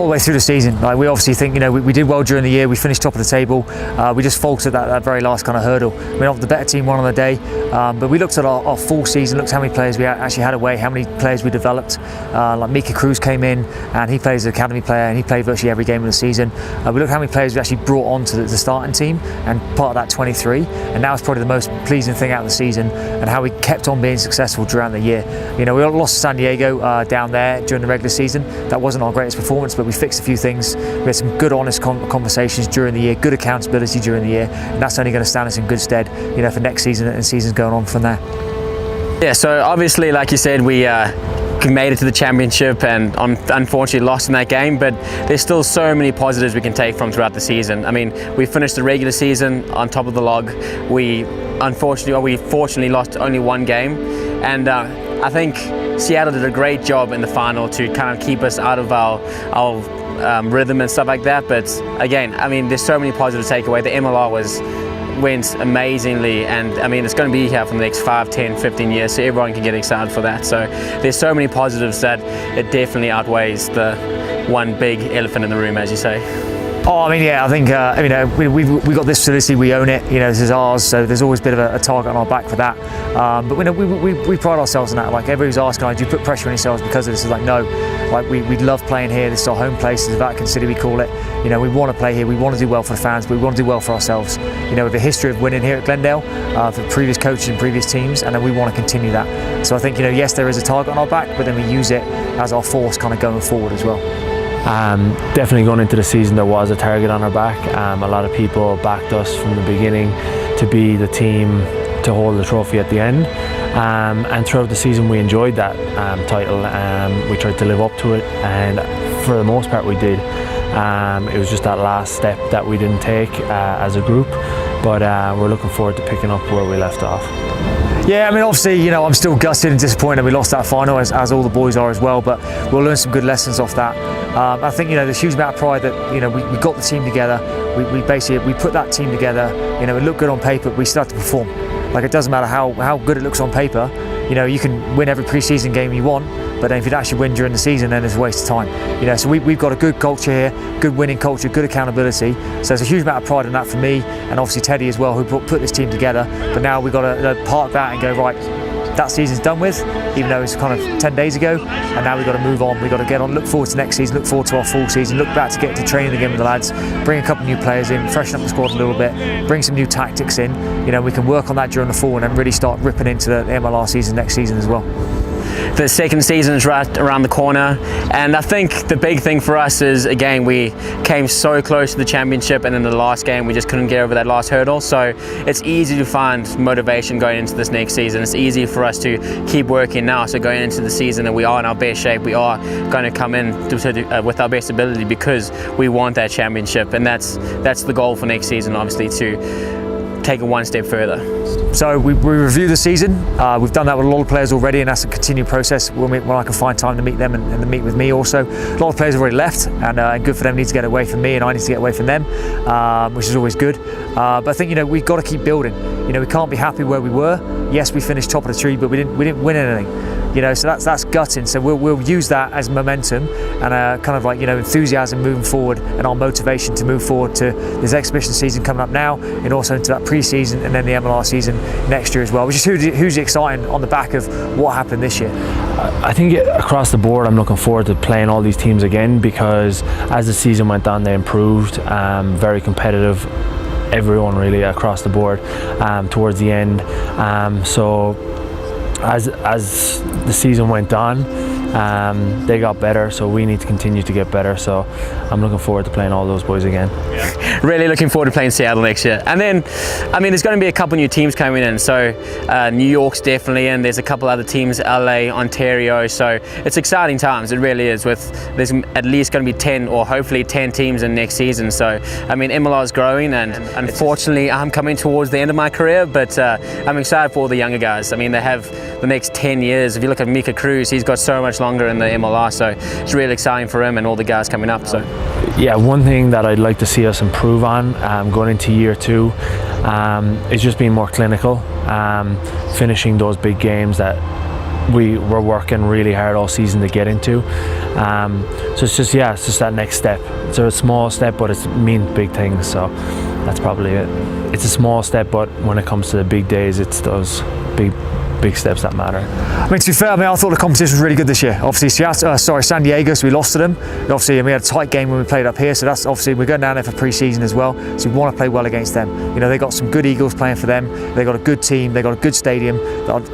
the way through the season. Like, we obviously think, we did well during the year. We finished top of the table. We just faltered that very last kind of hurdle. I mean, the better team won on the day, but we looked at our full season, looked at how many players we actually had away, how many players we developed. Like Mika Cruz came in, and he plays as an academy player, and he played virtually every game of the season. We looked at how many players we actually brought on to the starting team, and part of that 23. And that was probably the most pleasing thing out of the season, and how we kept on being successful throughout the year. We lost to San Diego down there during the regular season. That wasn't our greatest performance, but we fixed a few things. We had some good, honest conversations during the year, good accountability during the year, and that's only going to stand us in good stead, for next season and seasons going on from there. Yeah, so obviously, like you said, we made it to the championship and unfortunately lost in that game, but there's still so many positives we can take from throughout the season. I mean, we finished the regular season on top of the log. We fortunately lost only one game, and I think Seattle did a great job in the final to kind of keep us out of our rhythm and stuff like that. But again, I mean, there's so many positive takeaways. The MLR went amazingly, and I mean, it's going to be here for the next 5, 10, 15 years, so everyone can get excited for that. So there's so many positives that it definitely outweighs the one big elephant in the room, as you say. Oh, I mean, yeah, I think we got this facility, we own it. This is ours, so there's always a bit of a target on our back for that. But we pride ourselves on that. Like, everybody's asking, do you put pressure on yourselves because of this? It's like, no. Like, we love playing here. This is our home place, as Vatican City we call it. We want to play here. We want to do well for the fans, but we want to do well for ourselves. We have a history of winning here at Glendale for previous coaches and previous teams, and then we want to continue that. So I think, yes, there is a target on our back, but then we use it as our force kind of going forward as well. Definitely going into the season, there was a target on our back. A lot of people backed us from the beginning to be the team to hold the trophy at the end, and throughout the season we enjoyed that title. We tried to live up to it, and for the most part we did. It was just that last step that we didn't take as a group, but we're looking forward to picking up where we left off. Yeah, I mean, obviously, I'm still gutted and disappointed we lost that final, as all the boys are as well, but we'll learn some good lessons off that. I think, there's a huge amount of pride that, we got the team together, we basically put that team together, it looked good on paper, but we still have to perform. Like, it doesn't matter how good it looks on paper, you can win every pre-season game you want, but then if you don't actually win during the season, then it's a waste of time. So we've got a good culture here, good winning culture, good accountability. So there's a huge amount of pride in that for me, and obviously Teddy as well, who put this team together. But now we've got to park that and go, right, that season's done with, even though it's kind of 10 days ago, and now we've got to move on. We've got to get on, look forward to next season, look forward to our full season, look back to get to training again with the lads, bring a couple of new players in, freshen up the squad a little bit, bring some new tactics in. We can work on that during the fall and then really start ripping into the MLR season next season as well. The second season is right around the corner, and I think the big thing for us is, again, we came so close to the championship, and in the last game we just couldn't get over that last hurdle. So it's easy to find motivation going into this next season. It's easy for us to keep working now, so going into the season that we are in our best shape, we are going to come in with our best ability, because we want that championship, and that's the goal for next season, obviously, to take it one step further. So we review the season. We've done that with a lot of players already, and that's a continued process when I can find time to meet them and to meet with me also. A lot of players have already left, and good for them. Need to get away from me, and I need to get away from them, which is always good. But I think we've got to keep building. We can't be happy where we were. Yes, we finished top of the tree, but we didn't win anything. So that's gutting. So we'll use that as momentum and kind of like enthusiasm moving forward, and our motivation to move forward to this exhibition season coming up now, and also into that pre-season and then the MLR season next year as well, which is hugely exciting on the back of what happened this year. I think across the board, I'm looking forward to playing all these teams again, because as the season went on, they improved, very competitive. Everyone really across the board towards the end. So as the season went on, they got better, so we need to continue to get better. So I'm looking forward to playing all those boys again. Yeah. Really looking forward to playing Seattle next year. And then, I mean, there's going to be a couple new teams coming in. So New York's definitely in. There's a couple other teams, LA, Ontario. So it's exciting times. It really is. There's at least going to be 10 or hopefully 10 teams in next season. So I mean, MLR is growing, and unfortunately, I'm coming towards the end of my career. But I'm excited for all the younger guys. I mean, they have the next 10 years. If you look at Mika Cruz, he's got so much longer in the MLR, so it's really exciting for him and all the guys coming up. So yeah, one thing that I'd like to see us improve on going into year 2 is just being more clinical, finishing those big games that we're working really hard all season to get into. So it's just that next step. It's a small step, but it means big things. So that's probably it. It's a small step, but when it comes to the big days, it's those big steps that matter. I mean, to be fair, I thought the competition was really good this year. Obviously, San Diego, so we lost to them. Obviously, we had a tight game when we played up here, so that's obviously we're going down there for pre-season as well. So we want to play well against them. You know, they got some good Eagles playing for them. They got a good team. They got a good stadium.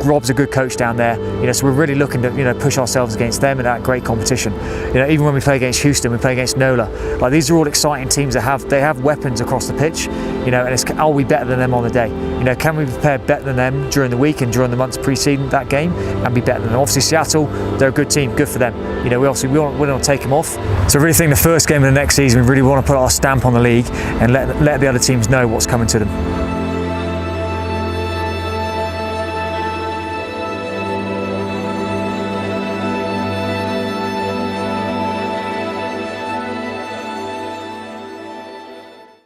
Rob's a good coach down there. You know, so we're really looking to push ourselves against them in that great competition. You know, even when we play against Houston, we play against NOLA. Like, these are all exciting teams that have weapons across the pitch. You know, and it's, are we better than them on the day? You know, can we prepare better than them during the week and during the months preceding that game and be better than them? Obviously, Seattle, they're a good team, good for them. You know, we don't take them off. So I really think the first game of the next season, we really want to put our stamp on the league and let the other teams know what's coming to them.